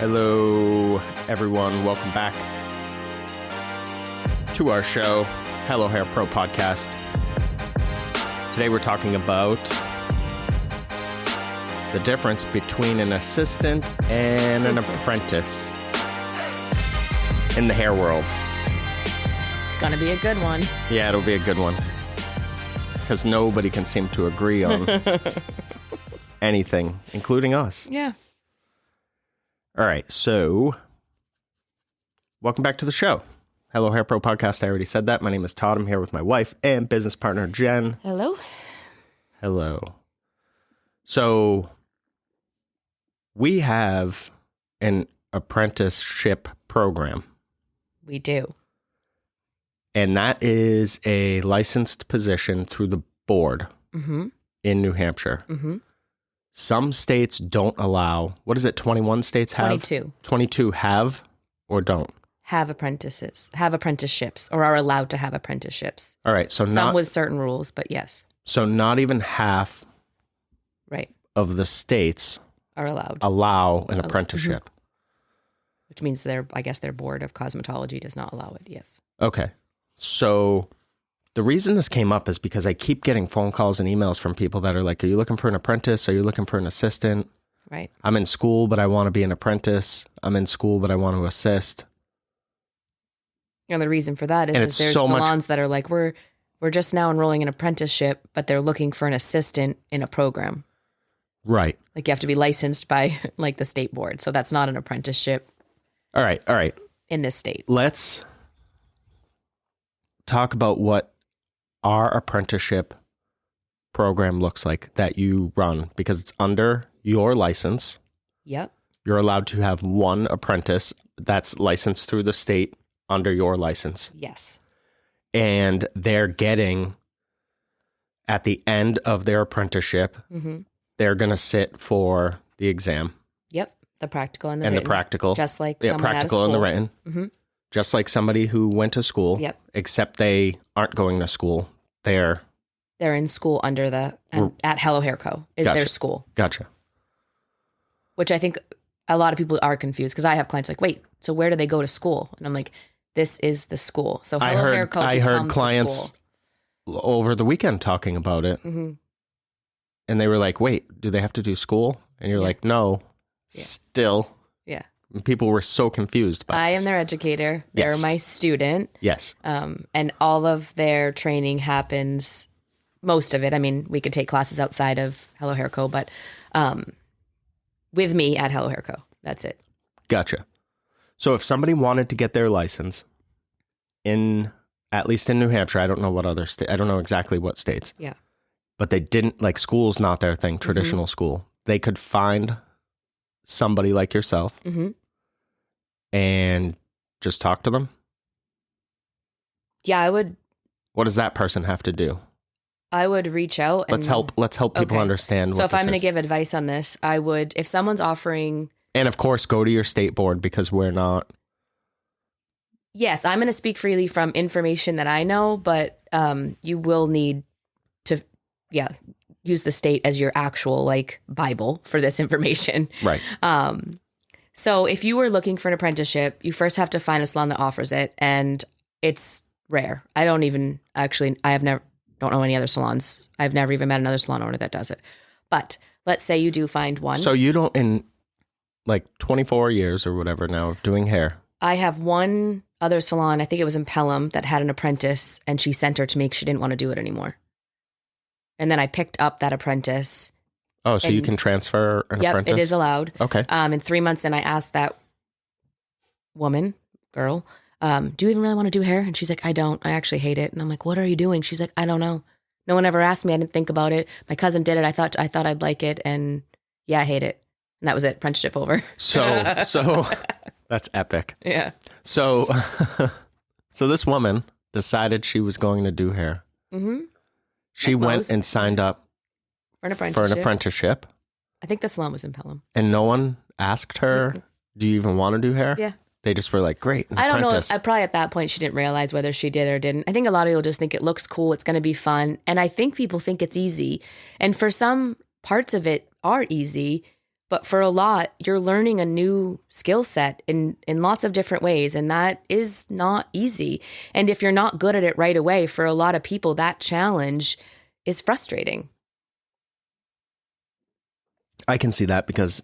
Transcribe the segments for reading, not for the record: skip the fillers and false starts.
Hello, everyone. Welcome back to our show, Hello Hair Pro Podcast. Today we're talking about the difference between an assistant and an apprentice in the hair world. It's going to be a good one. Yeah, it'll be a good one. Because nobody can seem to agree on anything, including us. Yeah. All right, so welcome back to the show. Hello Hair Pro Podcast. I already said that. My name is Todd. I'm here with my wife and business partner, Jen. Hello. Hello. So we have an apprenticeship program. We do. And that is a licensed position through the board in New Hampshire. Mm-hmm. Some states don't allow, what is it, 21 states have? 22. 22 have or don't? Have apprenticeships, or are allowed to have apprenticeships. All right, so some with certain rules, but yes. So not even half of the states are allowed allow an apprenticeship. Which means their board of cosmetology does not allow it, yes. Okay. So the reason this came up is because I keep getting phone calls and emails from people that are like, are you looking for an apprentice? Are you looking for an assistant? Right. I'm in school, but I want to be an apprentice. I'm in school, but I want to assist. And the reason for that is there's so salons that are like, we're just now enrolling an apprenticeship, but they're looking for an assistant in a program. Right. Like you have to be licensed by like the state board. So that's not an apprenticeship. All right. In this state. Let's talk about what our apprenticeship program looks like that you run, because it's under your license. Yep. You're allowed to have one apprentice that's licensed through the state under your license. Yes. And they're getting, at the end of their apprenticeship, they're going to sit for the exam. Yep. The practical and the written. The practical. Just like someone practical and the written. Mm-hmm. Just like somebody who went to school. Yep. Except they aren't going to school. They're in school under at Hello Hair Co. is their school. Gotcha. Which I think a lot of people are confused, because I have clients like, wait, so where do they go to school? And I'm like, this is the school. So Hello Hair Co. I heard clients over the weekend talking about it. Mm-hmm. And they were like, wait, do they have to do school? And you're like, no, still. Yeah. And people were so confused by I am their educator. They're my student. Yes. And all of their training happens, most of it. I mean, we could take classes outside of Hello Hair Co., but with me at Hello Hair Co. That's it. Gotcha. So if somebody wanted to get their license at least in New Hampshire, I don't know what other state, I don't know exactly what states. Yeah. But they didn't, like, school's not their thing, traditional school. They could find somebody like yourself and just talk to them. Yeah, I would. What does that person have to do? I would reach out. Let's help people understand. So if I'm going to give advice on this, I would, if someone's offering. And of course, go to your state board, because we're not. Yes, I'm going to speak freely from information that I know, but you will need to, use the state as your actual like Bible for this information. Right. So if you were looking for an apprenticeship, you first have to find a salon that offers it, and it's rare. I don't know any other salons. I've never even met another salon owner that does it. But let's say you do find one. So you don't, in like 24 years or whatever now of doing hair. I have one other salon, I think it was in Pelham, that had an apprentice, and she sent her to me because she didn't want to do it anymore. And then I picked up that apprentice. Oh, so you can transfer an apprentice? Yep, it is allowed. Okay. In 3 months, and I asked that girl, do you even really want to do hair? And she's like, I don't. I actually hate it. And I'm like, what are you doing? She's like, I don't know. No one ever asked me. I didn't think about it. My cousin did it. I thought I'd like it. And I hate it. And that was it. Apprenticeship over. So that's epic. Yeah. So this woman decided she was going to do hair. Mm-hmm. She went and signed up for an apprenticeship. I think the salon was in Pelham. And no one asked her, do you even want to do hair? Yeah. They just were like, great, I don't know. Probably at that point, she didn't realize whether she did or didn't. I think a lot of people just think it looks cool. It's going to be fun. And I think people think it's easy. And for some parts of it are easy, But for a lot, you're learning a new skill set in lots of different ways. And that is not easy. And if you're not good at it right away, for a lot of people, that challenge is frustrating. I can see that because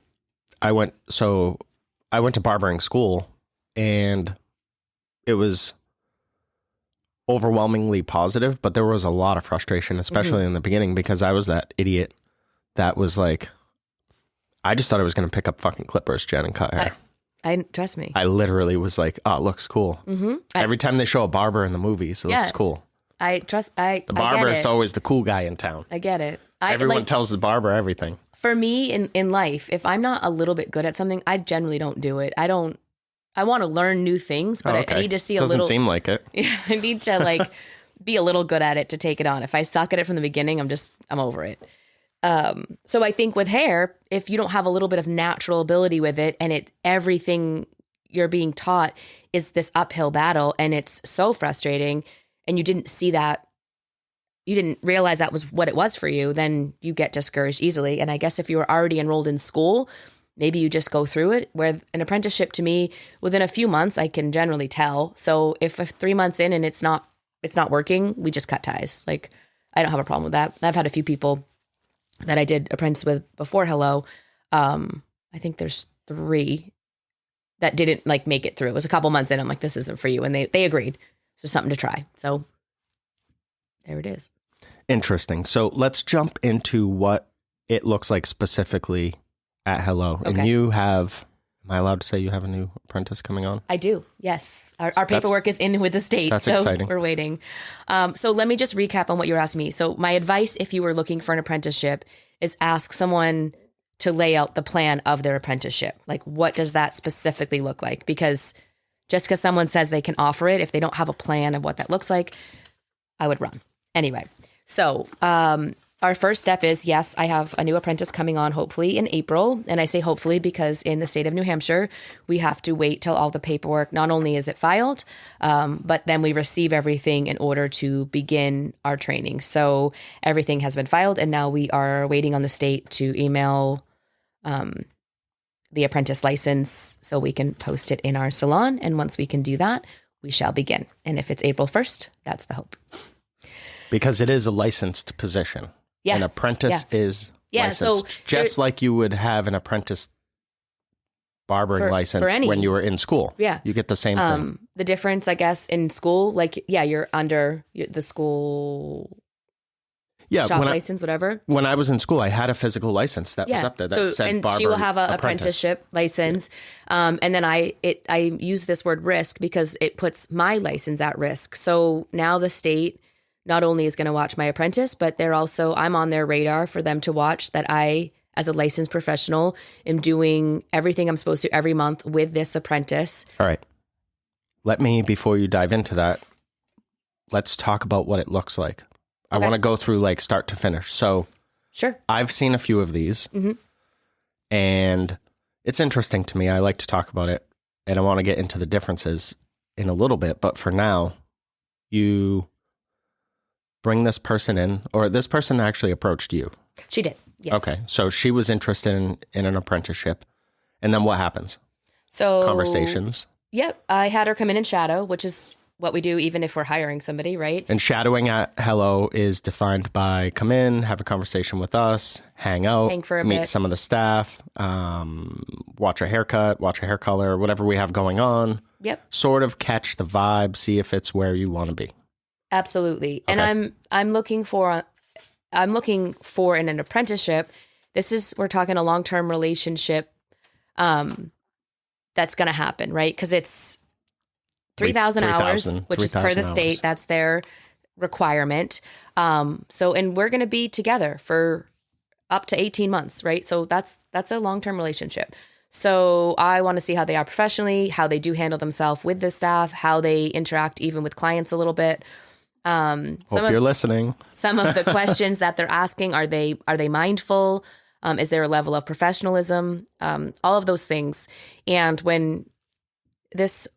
I went to barbering school, and it was overwhelmingly positive, but there was a lot of frustration, especially in the beginning, because I was that idiot that was like, I just thought I was going to pick up fucking clippers, Jen, and cut hair. I trust me. I literally was like, oh, it looks cool. Every time they show a barber in the movies, it looks cool. The barber is always the cool guy in town. I get it. Everyone tells the barber everything. For me in life, if I'm not a little bit good at something, I generally don't do it. I want to learn new things, but I need to see Doesn't seem like it. I need to like be a little good at it to take it on. If I suck at it from the beginning, I'm over it. So I think with hair, if you don't have a little bit of natural ability with it, and everything you're being taught is this uphill battle, and it's so frustrating, and you didn't see that, you didn't realize that was what it was for you, then you get discouraged easily. And I guess if you were already enrolled in school, maybe you just go through it, where an apprenticeship, to me, within a few months, I can generally tell. So if 3 months in and it's not working, we just cut ties. Like, I don't have a problem with that. I've had a few people that I did apprentice with before Hello. I think there's 3 that didn't like make it through. It was a couple months in. I'm like, this isn't for you. And they agreed. It's just something to try. So there it is. Interesting. So let's jump into what it looks like specifically at Hello. Okay. And you have, am I allowed to say you have a new apprentice coming on? I do. Yes. Our paperwork is in with the state. That's so exciting. We're waiting. So let me just recap on what you were asking me. So my advice, if you were looking for an apprenticeship, is ask someone to lay out the plan of their apprenticeship. Like, what does that specifically look like? Because just because someone says they can offer it, if they don't have a plan of what that looks like, I would run. Anyway, so our first step is, yes, I have a new apprentice coming on hopefully in April. And I say hopefully because in the state of New Hampshire, we have to wait till all the paperwork, not only is it filed, but then we receive everything in order to begin our training. So everything has been filed, and now we are waiting on the state to email the apprentice license so we can post it in our salon. And once we can do that, we shall begin. And if it's April 1st, that's the hope. Because it is a licensed position. Yeah. An apprentice is licensed. So just like you would have an apprentice barbering license when you were in school. Yeah. You get the same thing. The difference, I guess, in school, like, you're under the school shop license, whatever. When I was in school, I had a physical license that was up there that said and barber she will have an apprentice. apprenticeship license. Yeah. And then I use this word risk because it puts my license at risk. So now the state not only is going to watch my apprentice, but I'm on their radar for them to watch that I, as a licensed professional, am doing everything I'm supposed to every month with this apprentice. All right. Before you dive into that, let's talk about what it looks like. Okay. I want to go through like start to finish. So sure. I've seen a few of these and it's interesting to me. I like to talk about it, and I want to get into the differences in a little bit. But for now, you bring this person in, or this person actually approached you. She did. Yes. Okay. So she was interested in an apprenticeship. And then what happens? So conversations. Yep. I had her come in and shadow, which is what we do even if we're hiring somebody, right? And shadowing at Hello is defined by come in, have a conversation with us, hang out, meet some of the staff, watch a haircut, watch a hair color, whatever we have going on. Yep. Sort of catch the vibe, see if it's where you want to be. Absolutely. Okay. And I'm looking for in an apprenticeship. We're talking a long-term relationship that's going to happen, right? Because it's 3,000 hours, which is per the state. That's their requirement. And we're going to be together for up to 18 months, right? So that's a long-term relationship. So I want to see how they are professionally, how they do handle themselves with the staff, how they interact even with clients a little bit. Hope you're listening. Some of the questions that they're asking, are they mindful? Is there a level of professionalism? All of those things. And when this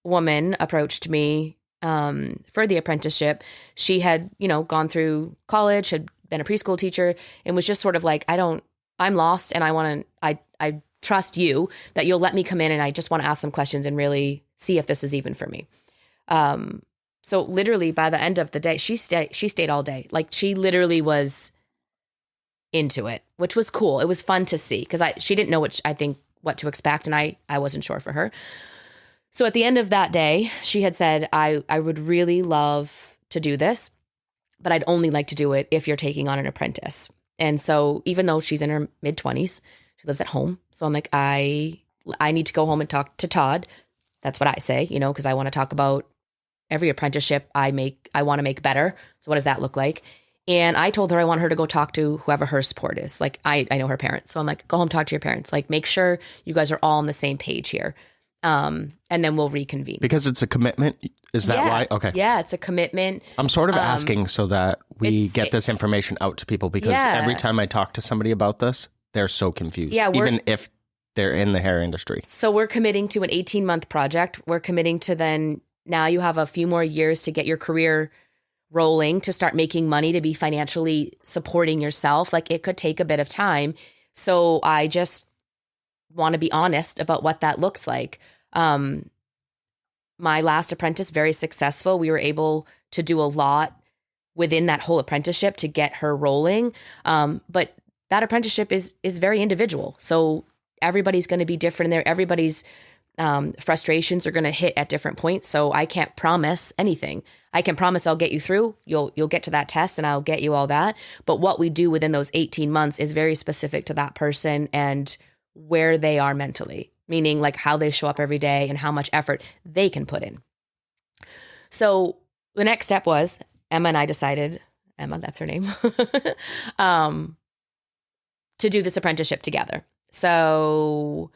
woman approached me for the apprenticeship, she had, gone through college, had been a preschool teacher, and was just sort of like, I don't I'm lost and I trust you that you'll let me come in and I just want to ask some questions and really see if this is even for me. So literally by the end of the day, she stayed all day. Like she literally was into it, which was cool. It was fun to see because she didn't know what to expect, and I wasn't sure for her. So at the end of that day, she had said, I would really love to do this, but I'd only like to do it if you're taking on an apprentice. And so even though she's in her mid-20s, she lives at home. So I'm like, I need to go home and talk to Todd. That's what I say, because I want to talk about every apprenticeship I want to make better. So what does that look like? And I told her I want her to go talk to whoever her support is. Like I know her parents. So I'm like, go home, talk to your parents. Like make sure you guys are all on the same page here. And then we'll reconvene. Because it's a commitment? Is that why? Okay. Yeah, it's a commitment. I'm sort of asking so that we get this information out to people because every time I talk to somebody about this, they're so confused. Yeah, even if they're in the hair industry. So we're committing to an 18-month project. We're committing to then now you have a few more years to get your career rolling, to start making money, to be financially supporting yourself. Like it could take a bit of time. So I just want to be honest about what that looks like. My last apprentice, very successful. We were able to do a lot within that whole apprenticeship to get her rolling. But that apprenticeship is very individual. So everybody's going to be different there. Everybody's frustrations are going to hit at different points. So I can't promise anything. I can promise I'll get you through. You'll get to that test and I'll get you all that. But what we do within those 18 months is very specific to that person and where they are mentally, meaning like how they show up every day and how much effort they can put in. So the next step was Emma and I decided, Emma, that's her name, to do this apprenticeship together. So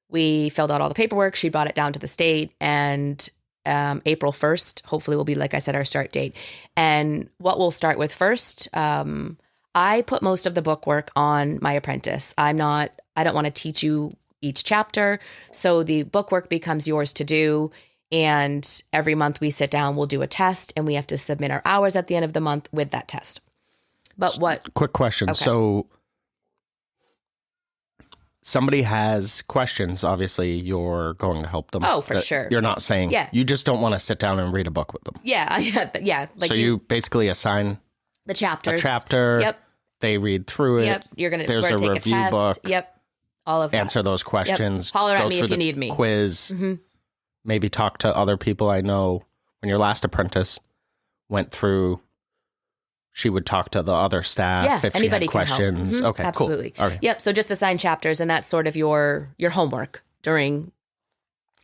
we filled out all the paperwork. She brought it down to the state, and April 1st, hopefully will be, like I said, our start date. And what we'll start with first, I put most of the book work on my apprentice. I don't want to teach you each chapter. So the book work becomes yours to do. And every month we sit down, we'll do a test, and we have to submit our hours at the end of the month with that test. But Quick question. Okay. So somebody has questions, obviously you're going to help them. Oh, for sure. You're not saying, you just don't want to sit down and read a book with them. Yeah. Like so you basically assign the chapters. A chapter. Yep. They read through it. Yep. There's a review book. Yep. All of that. Answer those questions. Yep. Holler at me if you need me. Quiz. Mm-hmm. Maybe talk to other people. I know when your last apprentice went through, she would talk to the other staff if she had questions. Mm-hmm. Okay, absolutely. Cool. All right. Yep. So just assign chapters, and that's sort of your homework during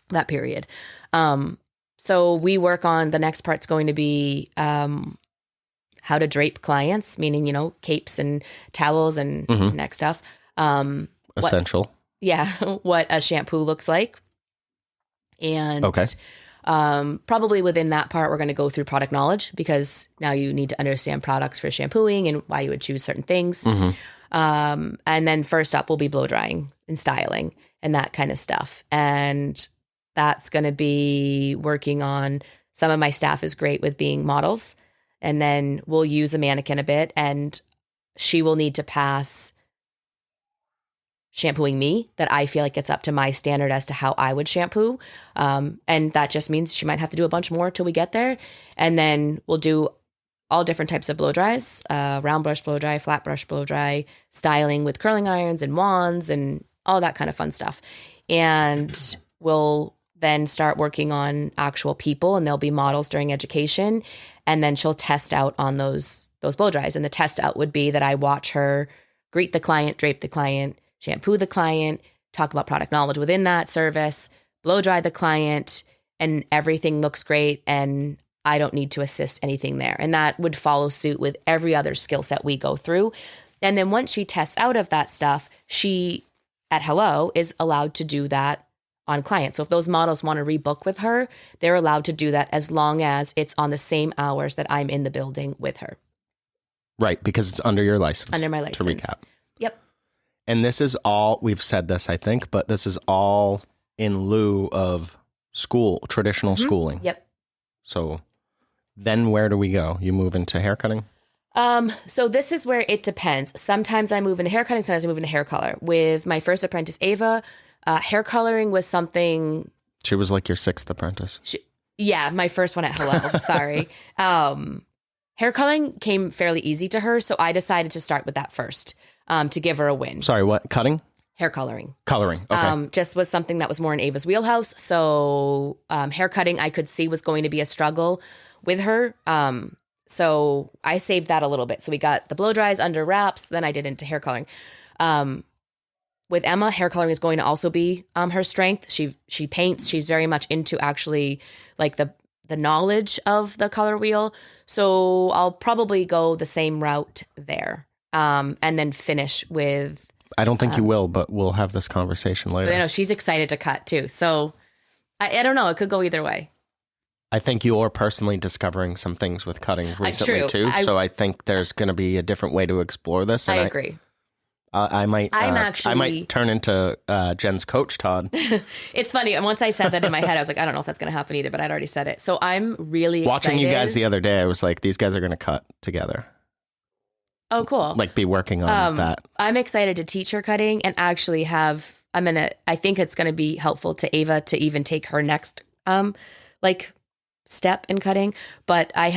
that period. So we work on the next part's going to be how to drape clients, meaning, capes and towels and neck stuff. Essential. What a shampoo looks like. And probably within that part, we're going to go through product knowledge, because now you need to understand products for shampooing and why you would choose certain things. Mm-hmm. And then first up will be blow drying and styling and that kind of stuff. And that's going to be working on, some of my staff is great with being models. And then we'll use a mannequin a bit, and she will need to pass shampooing me that I feel like it's up to my standard as to how I would shampoo. And that just means she might have to do a bunch more till we get there. And then we'll do all different types of blow dries, round brush blow dry, flat brush blow dry, styling with curling irons and wands and all that kind of fun stuff. And we'll then start working on actual people, and there'll be models during education. And then she'll test out on those blow dries. And the test out would be that I watch her greet the client, drape the client, shampoo the client, talk about product knowledge within that service, blow dry the client, and everything looks great, and I don't need to assist anything there. And that would follow suit with every other skill set we go through. And then once she tests out of that stuff, she, at Hello, is allowed to do that on clients. So if those models want to rebook with her, they're allowed to do that as long as it's on the same hours that I'm in the building with her. Right, because it's under your license. Under my license. To recap. Yep. And this is all, we've said this, I think, but this is all in lieu of traditional schooling. Yep. So then where do we go? You move into haircutting? So this is where it depends. Sometimes I move into hair cutting, sometimes I move into hair color. With my first apprentice, Ava, hair coloring was something. She was like your sixth apprentice. Yeah, my first one at Hello. Sorry. Hair coloring came fairly easy to her, so I decided to start with that first to give her a win. Sorry, what? Cutting? Hair coloring. Coloring. Okay. Just was something that was more in Ava's wheelhouse. So hair cutting I could see was going to be a struggle with her. So I saved that a little bit. So we got the blow dries under wraps. Then I did into hair coloring. With Emma, hair coloring is going to also be her strength. She paints. She's very much into actually like the knowledge of the color wheel. So I'll probably go the same route there, and then finish with. I don't think you will, but we'll have this conversation later. I know she's excited to cut too. So I don't know. It could go either way. I think you're personally discovering some things with cutting recently too. So I think there's going to be a different way to explore this. And I agree. I might turn into Jen's coach, Todd. It's funny. And once I said that in my head, I was like, I don't know if that's going to happen either, but I'd already said it. So I'm really watching excited. you guys the other day. I was like, these guys are going to cut together. Oh, cool. Like be working on that. I'm excited to teach her cutting and actually I think it's going to be helpful to Ava to even take her next, step in cutting. But I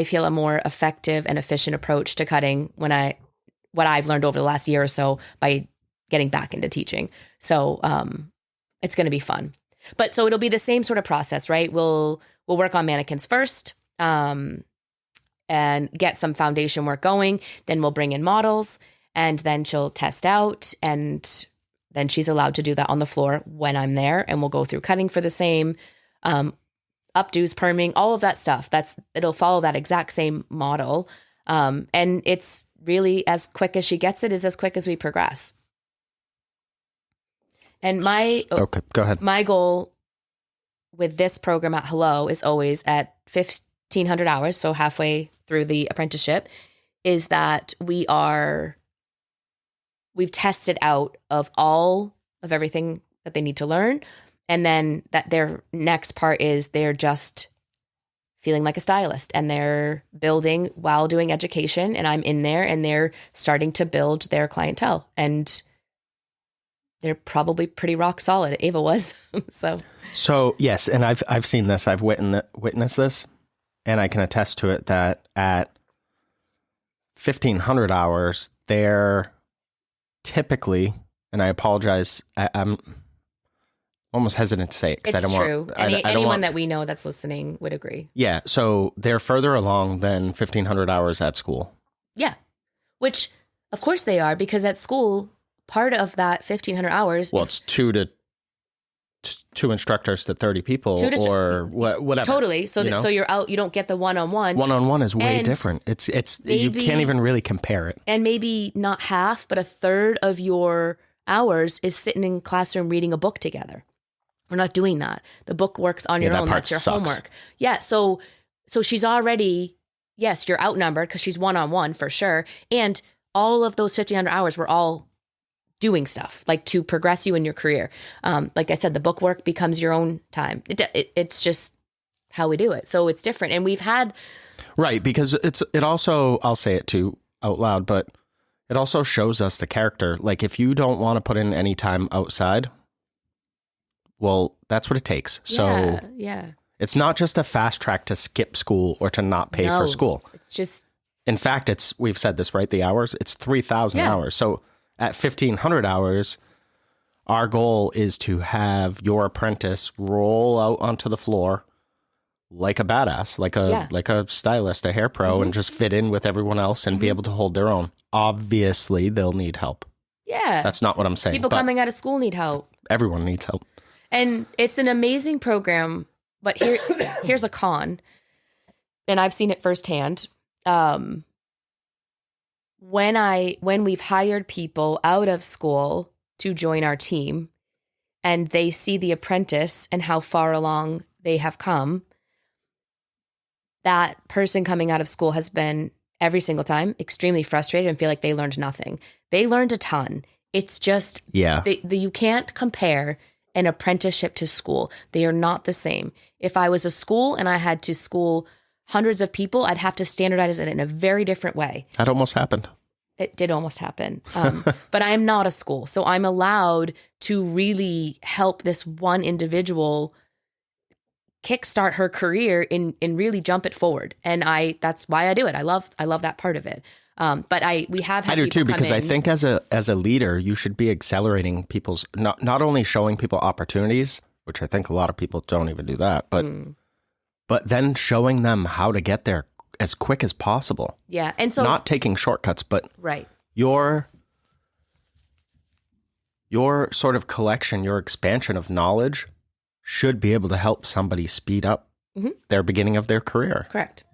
feel a more effective and efficient approach to cutting what I've learned over the last year or so by getting back into teaching. So, it's going to be fun, but so it'll be the same sort of process, right? We'll work on mannequins first, and get some foundation work going. Then we'll bring in models and then she'll test out. And then she's allowed to do that on the floor when I'm there. And we'll go through cutting for the same, updos, perming, all of that stuff. It'll follow that exact same model. And it's really as quick as she gets it is as quick as we progress. And okay, go ahead. My goal with this program at Hello is always at 1,500 hours. So halfway through the apprenticeship is that we've tested out of all of everything that they need to learn. And then that their next part is they're just feeling like a stylist and they're building while doing education. And I'm in there and they're starting to build their clientele and they're probably pretty rock solid. Ava was. So yes. And I've seen this, I've witnessed this and I can attest to it that at 1,500 hours, they're typically, and I apologize, I'm almost hesitant to say it because I don't want. It's true. Anyone that we know that's listening would agree. Yeah. So they're further along than 1,500 hours at school. Yeah. Which, of course they are, because at school, part of that 1,500 hours. Well, it's two instructors to 30 people or whatever. Totally. So so you're out, you don't get the one-on-one. One-on-one is way different. It's you can't even really compare it. And maybe not half, but a third of your hours is sitting in classroom reading a book together. We're not doing that. The book works on your own. That's your homework. Yeah. So she's already, yes, you're outnumbered because she's one-on-one for sure. And all of those 1,500 hours were all doing stuff like to progress you in your career. Like I said, the book work becomes your own time. It's just how we do it. So it's different. And we've had. Right. Because it also, I'll say it too out loud, but it also shows us the character. Like if you don't want to put in any time outside, well, that's what it takes. So yeah. It's not just a fast track to skip school or to not pay for school. It's just. In fact, we've said this, right? The hours, it's 3,000 hours. So at 1,500 hours, our goal is to have your apprentice roll out onto the floor like a badass, like a stylist, a hair pro, and just fit in with everyone else and be able to hold their own. Obviously, they'll need help. Yeah. That's not what I'm saying. People coming out of school need help. Everyone needs help. And it's an amazing program, but here's a con, and I've seen it firsthand. When we've hired people out of school to join our team and they see the apprentice and how far along they have come, that person coming out of school has been every single time extremely frustrated and feel like they learned nothing. They learned a ton. It's just, you can't compare an apprenticeship to school. They are not the same. If I was a school and I had to school hundreds of people, I'd have to standardize it in a very different way. That almost happened. It did almost happen. But I am not a school. So I'm allowed to really help this one individual kickstart her career and really jump it forward. And that's why I do it. I love that part of it. But we have had I do too, because I in. think as a leader, you should be accelerating people's, not only showing people opportunities, which I think a lot of people don't even do that, but then showing them how to get there as quick as possible. Yeah. And so not taking shortcuts, but right. Your sort of collection, your expansion of knowledge should be able to help somebody speed up their beginning of their career. Correct.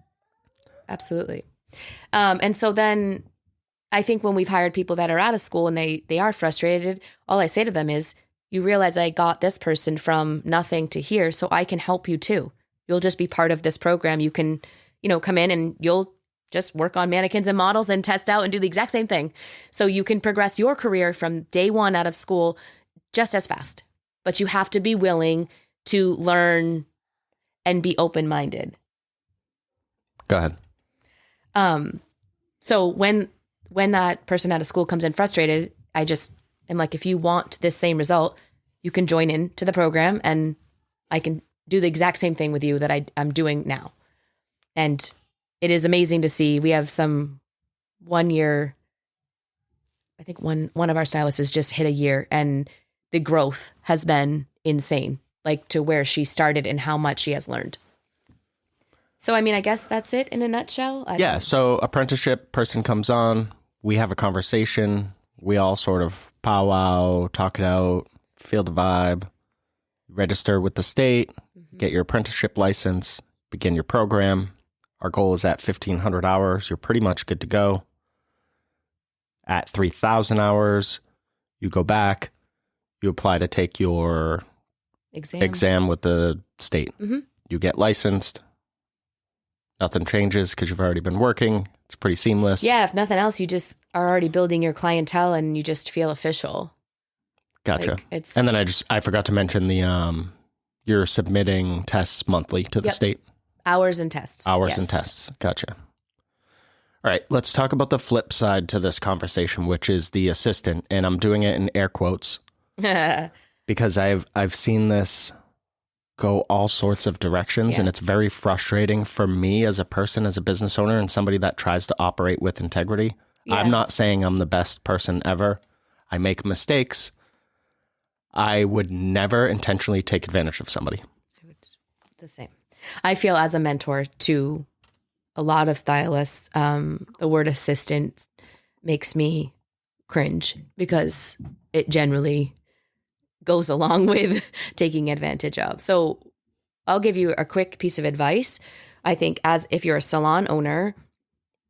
Absolutely. And so then I think when we've hired people that are out of school and they are frustrated, all I say to them is, you realize I got this person from nothing to here, so I can help you too. You'll just be part of this program. You can, come in and you'll just work on mannequins and models and test out and do the exact same thing. So you can progress your career from day one out of school just as fast. But you have to be willing to learn and be open-minded. Go ahead. So when that person out of school comes in frustrated, I just am like, if you want this same result, you can join into the program and I can do the exact same thing with you that I'm doing now. And it is amazing to see. We have some 1 year, I think one of our stylists has just hit a year, and the growth has been insane, like to where she started and how much she has learned. So, I guess that's it in a nutshell. So apprenticeship person comes on, we have a conversation, we all sort of powwow, talk it out, feel the vibe, register with the state, get your apprenticeship license, begin your program. Our goal is at 1,500 hours. You're pretty much good to go. At 3,000 hours, you go back, you apply to take your exam with the state. You get licensed. Nothing changes because you've already been working. It's pretty seamless. Yeah, if nothing else, you just are already building your clientele and you just feel official. Gotcha. And then I forgot to mention the you're submitting tests monthly to the state. Hours and tests. And tests. Gotcha. All right, let's talk about the flip side to this conversation, which is the assistant. And I'm doing it in air quotes because I've seen this go all sorts of directions, and it's very frustrating for me as a person, as a business owner, and somebody that tries to operate with integrity. Yeah. I'm not saying I'm the best person ever. I make mistakes. I would never intentionally take advantage of somebody. I would the same. I feel as a mentor to a lot of stylists, the word assistant makes me cringe because it generally goes along with taking advantage of. So I'll give you a quick piece of advice. I think if you're a salon owner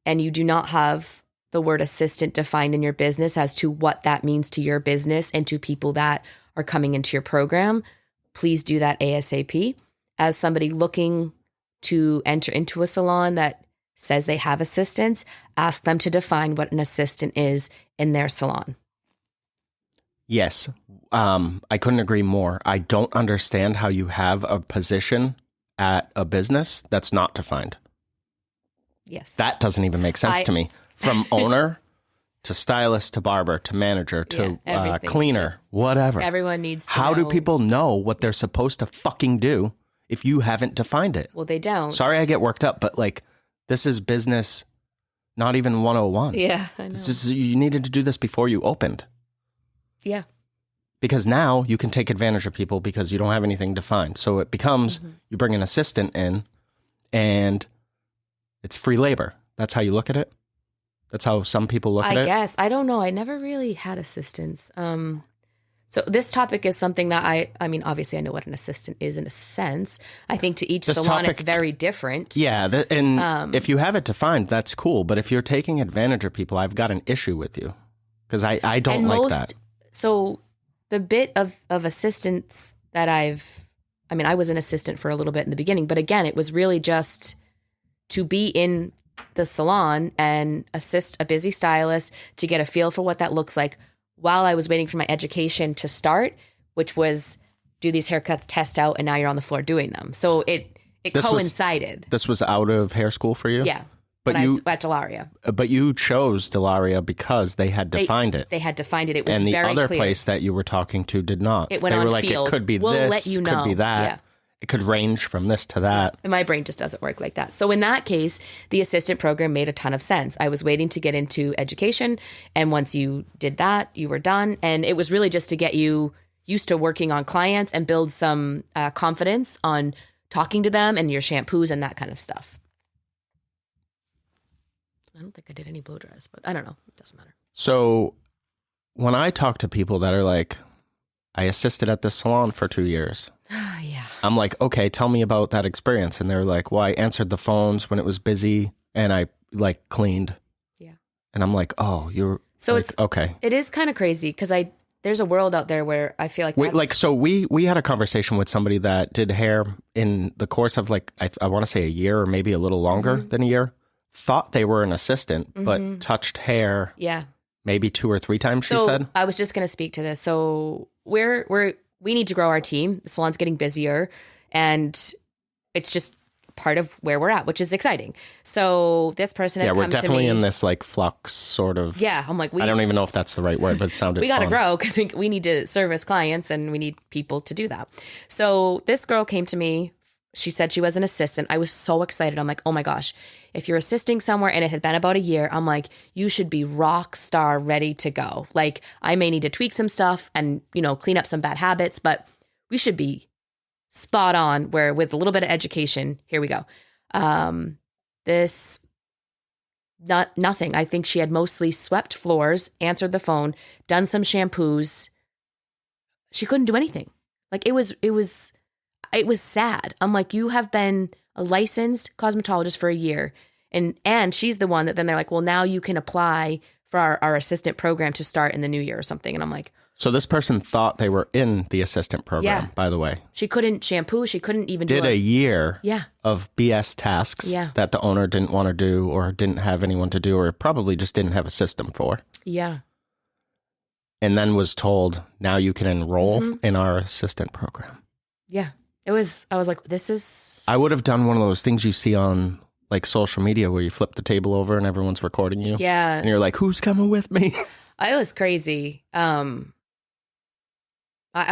and you do not have the word assistant defined in your business as to what that means to your business and to people that are coming into your program, please do that ASAP. As somebody looking to enter into a salon that says they have assistants, ask them to define what an assistant is in their salon. Yes, I couldn't agree more. I don't understand how you have a position at a business that's not defined. Yes. That doesn't even make sense to me. From owner to stylist to barber to manager to cleaner, whatever. Everyone needs to How know. do people know what they're supposed to fucking do if you haven't defined it? Well, they don't. Sorry I get worked up, but this is business, not even 101. Yeah, I know. You needed to do this before you opened. Yeah. Because now you can take advantage of people because you don't have anything defined. So it becomes you bring an assistant in and it's free labor. That's how you look at it. That's how some people look at it. I guess. I don't know. I never really had assistants. So this topic is something that I mean, obviously I know what an assistant is in a sense. I think to each salon it's very different. Yeah. And if you have it defined, that's cool. But if you're taking advantage of people, I've got an issue with you because I don't like that. So the bit of assistance that I was an assistant for a little bit in the beginning, but again, it was really just to be in the salon and assist a busy stylist to get a feel for what that looks like while I was waiting for my education to start, which was do these haircuts, test out, and now you're on the floor doing them. So it it coincided. This was out of hair school for you? Yeah. But I at Delaria. But you chose Delaria because they had defined it. They had defined it. It was very clear. And the other clear. place that you were talking to did not. It went they on were like, feels. It could be we'll this, let you know. Could be that. Yeah. It could range from this to that. And my brain just doesn't work like that. So in that case, the assistant program made a ton of sense. I was waiting to get into education. And once you did that, you were done. And it was really just to get you used to working on clients and build some confidence on talking to them and your shampoos and that kind of stuff. I don't think I did any blow dries, but I don't know. It doesn't matter. So when I talk to people that are like, I assisted at this salon for 2 years. Yeah. I'm like, okay, tell me about that experience. And they're like, well, I answered the phones when it was busy and I like cleaned. Yeah. And I'm like, oh, you're so like, it's okay. It is kind of crazy because there's a world out there where I feel like we had a conversation with somebody that did hair in the course of like I want to say a year or maybe a little longer than a year. Thought they were an assistant, but touched hair. Yeah. Maybe 2 or 3 times, she said. I was just going to speak to this. So we need to grow our team. The salon's getting busier and it's just part of where we're at, which is exciting. So this person had come to me. Yeah, we're definitely in this like flux sort of. Yeah, I'm like, I don't even know if that's the right word, but it sounded we got to grow because we need to service clients and we need people to do that. So this girl came to me. She said she was an assistant. I was so excited. I'm like, oh my gosh, if you're assisting somewhere and it had been about a year, I'm like, you should be rock star ready to go. Like I may need to tweak some stuff and, clean up some bad habits, but we should be spot on where with a little bit of education, here we go. Nothing. I think she had mostly swept floors, answered the phone, done some shampoos. She couldn't do anything. Like it was sad. I'm like, you have been a licensed cosmetologist for a year. And she's the one that then they're like, well, now you can apply for our assistant program to start in the new year or something. And I'm like, so this person thought they were in the assistant program, by the way. She couldn't shampoo. She couldn't even do a year yeah. of BS tasks that the owner didn't want to do or didn't have anyone to do or probably just didn't have a system for. Yeah. And then was told, now you can enroll in our assistant program. Yeah. I was like, this is... I would have done one of those things you see on like social media where you flip the table over and everyone's recording you. Yeah. And you're like, who's coming with me? I was crazy. I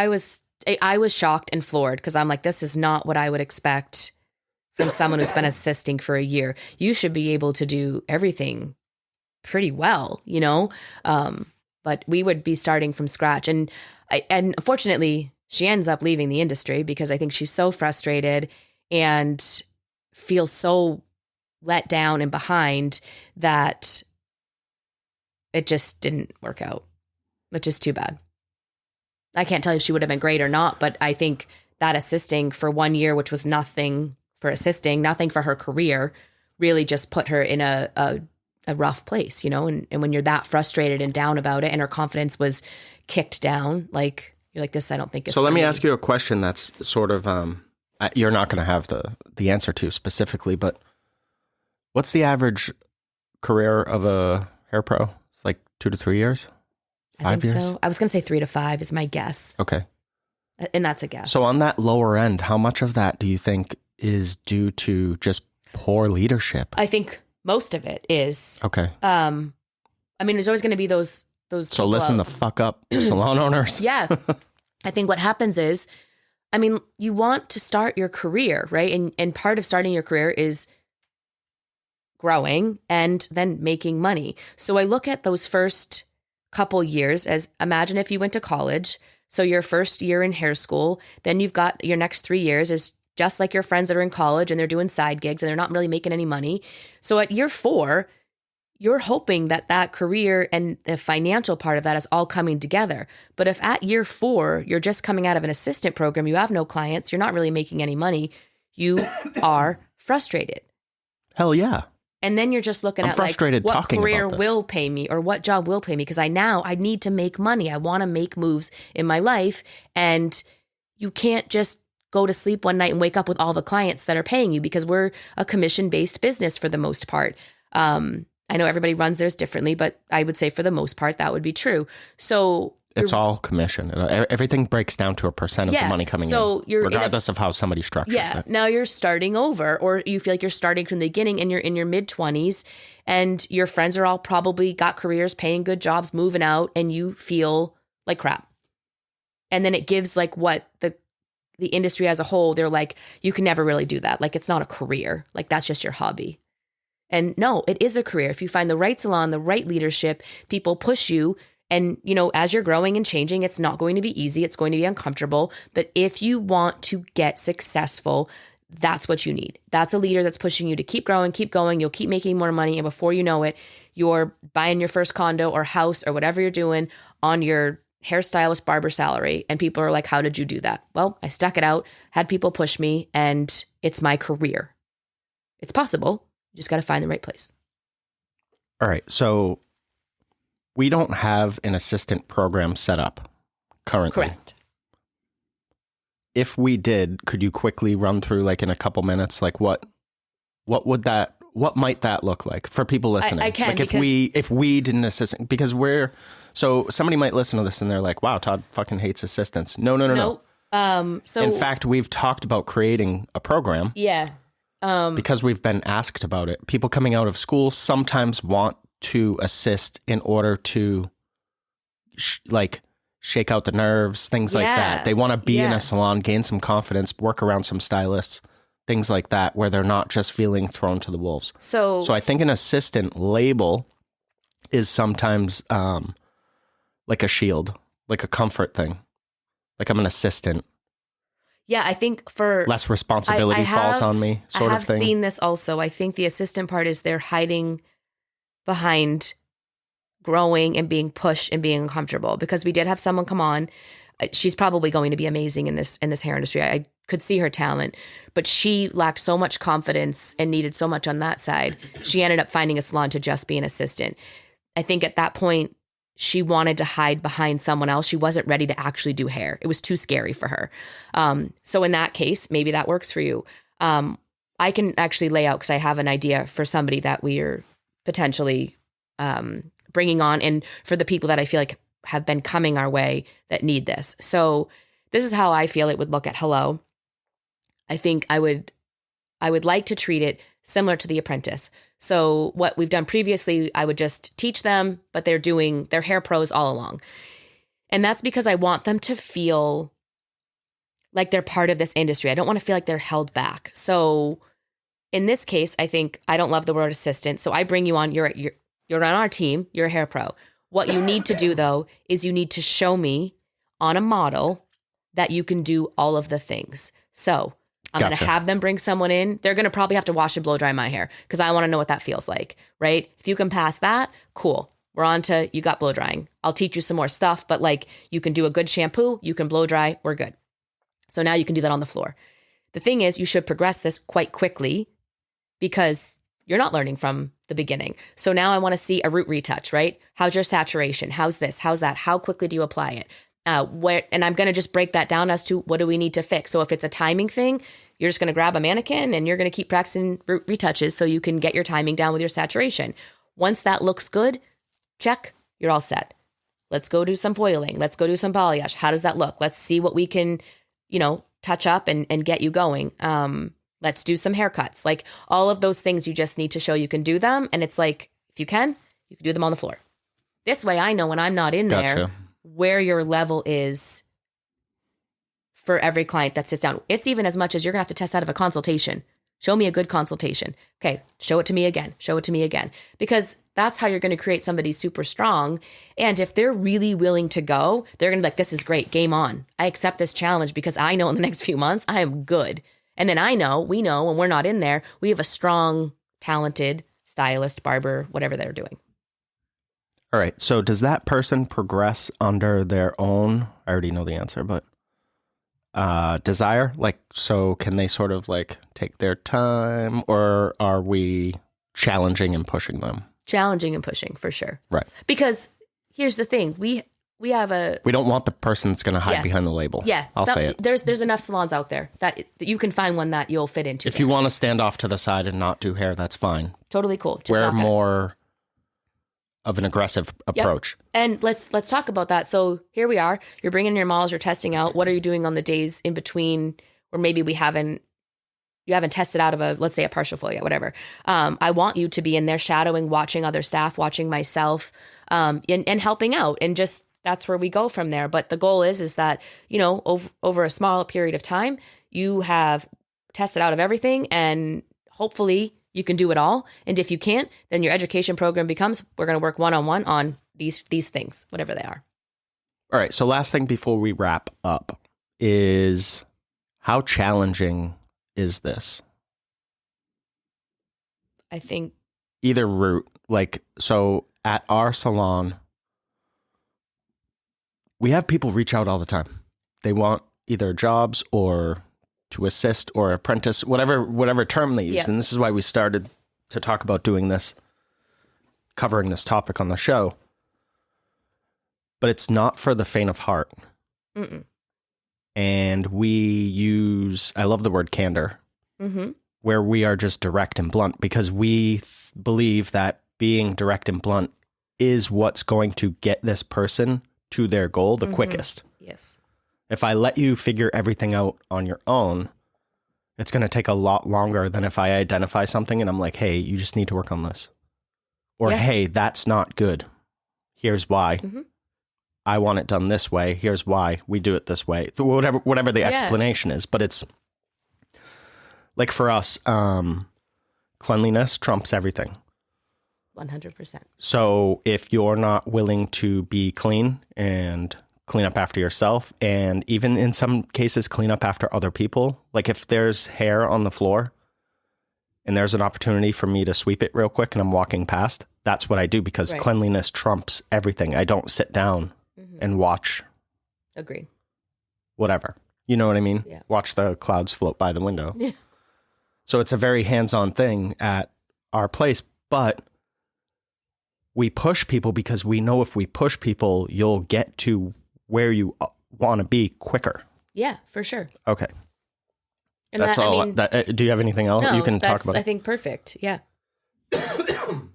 was shocked and floored because I'm like, this is not what I would expect from someone who's been assisting for a year. You should be able to do everything pretty well, but we would be starting from scratch. And unfortunately, she ends up leaving the industry because I think she's so frustrated and feels so let down and behind that it just didn't work out, which is too bad. I can't tell you if she would have been great or not, but I think that assisting for 1 year, which was nothing for assisting, nothing for her career, really just put her in a rough place, and when you're that frustrated and down about it and her confidence was kicked down, like you're like, this I don't think is so let me me. ask you a question that's sort of you're not going to have the answer to specifically, but what's the average career of a hair pro? It's like 2 to 3 years? 5 years? So. I was going to say 3 to 5 is my guess. Okay. And that's a guess. So on that lower end, how much of that do you think is due to just poor leadership? I think most of it is. Okay. I mean, there's always going to be those. So listen the fuck up, salon owners. Yeah. I think what happens is, I mean, you want to start your career, right? And part of starting your career is growing and then making money. So I look at those first couple years as, imagine if you went to college. So your first year in hair school, then you've got your next 3 years is just like your friends that are in college and they're doing side gigs and they're not really making any money. So at year 4, you're hoping that career and the financial part of that is all coming together. But if at year 4, you're just coming out of an assistant program, you have no clients, you're not really making any money, you are frustrated. Hell yeah. And then you're just looking at like what career will pay me or what job will pay me because I need to make money. I want to make moves in my life. And you can't just go to sleep one night and wake up with all the clients that are paying you because we're a commission-based business for the most part. I know everybody runs theirs differently, but I would say for the most part, that would be true. So It's all commission. Everything breaks down to a percent of the money coming in, regardless of how somebody structures it. Now you're starting over, or you feel like you're starting from the beginning and you're in your mid-20s and your friends are all probably got careers, paying good jobs, moving out, and you feel like crap. And then it gives like what the industry as a whole, they're like, you can never really do that. Like, it's not a career. Like, that's just your hobby. And no, it is a career. If you find the right salon, the right leadership, people push you. And, you know, as you're growing and changing, it's not going to be easy. It's going to be uncomfortable. But if you want to get successful, that's what you need. That's a leader that's pushing you to keep growing, keep going. You'll keep making more money. And before you know it, you're buying your first condo or house or whatever you're doing on your hairstylist barber salary. And people are like, how did you do that? Well, I stuck it out, had people push me, and it's my career. It's possible. You just got to find the right place. All right. So we don't have an assistant program set up currently. Correct. If we did, could you quickly run through, like, in a couple minutes, like what might that look like for people listening? I can, like, if we did an assistant, because so somebody might listen to this and they're like, wow, Todd fucking hates assistants. No. So in fact, we've talked about creating a program. Yeah. Because we've been asked about it. People coming out of school sometimes want to assist in order to shake out the nerves, things like that. They want to be in a salon, gain some confidence, work around some stylists, things like that, where they're not just feeling thrown to the wolves. So I think an assistant label is sometimes like a shield, like a comfort thing. Like, I'm an assistant. Yeah, I think for less responsibility falls on me, sort of thing. I have seen this also. I think the assistant part is they're hiding behind growing and being pushed and being uncomfortable, because we did have someone come on. She's probably going to be amazing in this hair industry. I could see her talent, but she lacked so much confidence and needed so much on that side. She ended up finding a salon to just be an assistant. I think at that point, she wanted to hide behind someone else. She wasn't ready to actually do hair. It was too scary for her. So in that case, maybe that works for you. I can actually lay out, because I have an idea for somebody that we are potentially bringing on, and for the people that I feel like have been coming our way that need this. So this is how I feel it would look at Hello. I think I would like to treat it similar to The Apprentice. So what we've done previously, I would just teach them, but they're hair pros all along. And that's because I want them to feel like they're part of this industry. I don't want to feel like they're held back. So in this case, I think I don't love the word assistant. So I bring you on, you're on our team, you're a hair pro. What you need to do though, is you need to show me on a model that you can do all of the things. So I'm going to have them bring someone in. They're going to probably have to wash and blow dry my hair, because I want to know what that feels like, right? If you can pass that, cool. We're on to, you got blow drying. I'll teach you some more stuff, but like, you can do a good shampoo, you can blow dry, we're good. So now you can do that on the floor. The thing is, you should progress this quite quickly, because you're not learning from the beginning. So now I want to see a root retouch, right? How's your saturation? How's this? How's that? How quickly do you apply it? And I'm going to just break that down as to what do we need to fix. So if it's a timing thing, you're just going to grab a mannequin and you're going to keep practicing root retouches so you can get your timing down with your saturation. Once that looks good, check, you're all set. Let's go do some foiling. Let's go do some balayage. How does that look? Let's see what we can, touch up and get you going. Let's do some haircuts. Like, all of those things, you just need to show you can do them. And it's like, if you can do them on the floor. This way I know when I'm not in there where your level is for every client that sits down. It's even as much as you're going to have to test out of a consultation. Show me a good consultation. Okay, show it to me again. Show it to me again. Because that's how you're going to create somebody super strong. And if they're really willing to go, they're going to be like, this is great, game on. I accept this challenge because I know in the next few months I am good. And then we know when we're not in there, we have a strong, talented stylist, barber, whatever they're doing. All right. So does that person progress under their own, I already know the answer, but desire? Like, so can they sort of like take their time, or are we challenging and pushing them? Challenging and pushing, for sure. Right. Because here's the thing. We don't want the person that's going to hide behind the label. Yeah. I'll say it. There's enough salons out there that you can find one that you'll fit into. If you want to stand off to the side and not do hair, that's fine. Totally cool. We're more of an aggressive approach. Yep. And let's talk about that. So here we are. You're bringing in your models. You're testing out. What are you doing on the days in between, where maybe you haven't tested out of let's say a partial full yet, whatever. I want you to be in there shadowing, watching other staff, watching myself, and helping out, and just that's where we go from there. But the goal is that over a small period of time, you have tested out of everything, and hopefully you can do it all. And if you can't, then your education program becomes, we're going to work one-on-one on these things, whatever they are. All right. So last thing before we wrap up is, how challenging is this? I think either route, so at our salon, we have people reach out all the time. They want either jobs or to assist or apprentice, whatever term they use. Yep. And this is why we started to talk about doing this, covering this topic on the show. But it's not for the faint of heart. Mm-mm. And we use, I love the word candor, where we are just direct and blunt, because we believe that being direct and blunt is what's going to get this person to their goal the quickest. Yes. If I let you figure everything out on your own, it's going to take a lot longer than if I identify something and I'm like, hey, you just need to work on this. Or, hey, that's not good. Here's why. I want it done this way. Here's why we do it this way. Whatever the explanation is. But it's like, for us, cleanliness trumps everything. 100%. So if you're not willing to be clean and clean up after yourself, and even in some cases clean up after other people, like if there's hair on the floor and there's an opportunity for me to sweep it real quick and I'm walking past, that's what I do, because cleanliness trumps everything. I don't sit down and watch. Agreed. Whatever. You know what I mean? Yeah. Watch the clouds float by the window. Yeah. So it's a very hands-on thing at our place, but we push people because we know if we push people, you'll get to where you want to be quicker. Yeah, for sure. Okay. And that's all. Do you have anything else you can talk about? I think perfect. Yeah. All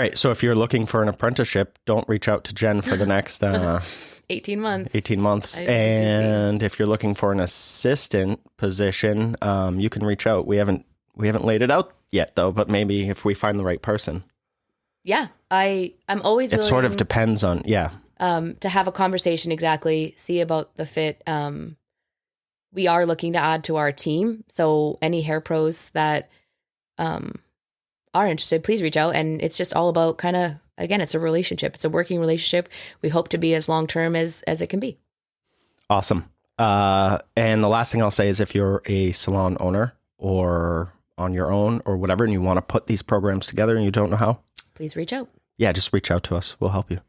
right. So if you're looking for an apprenticeship, don't reach out to Jen for the next 18 months. 18 months. And if you're looking for an assistant position, you can reach out. We haven't laid it out yet, though, but maybe if we find the right person. Yeah. I'm always willing. It sort of depends on, to have a conversation, exactly, see about the fit. We are looking to add to our team. So any hair pros that are interested, please reach out. And it's just all about kind of, again, it's a relationship. It's a working relationship. We hope to be as long-term as it can be. Awesome. And the last thing I'll say is, if you're a salon owner or on your own or whatever, and you want to put these programs together and you don't know how, please reach out. Yeah, just reach out to us. We'll help you.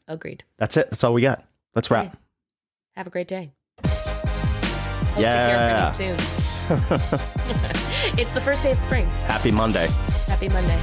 Agreed. That's it. That's all we got. Let's wrap. Have a great day. Hope to hear from you soon. It's the first day of spring. Happy Monday. Happy Monday.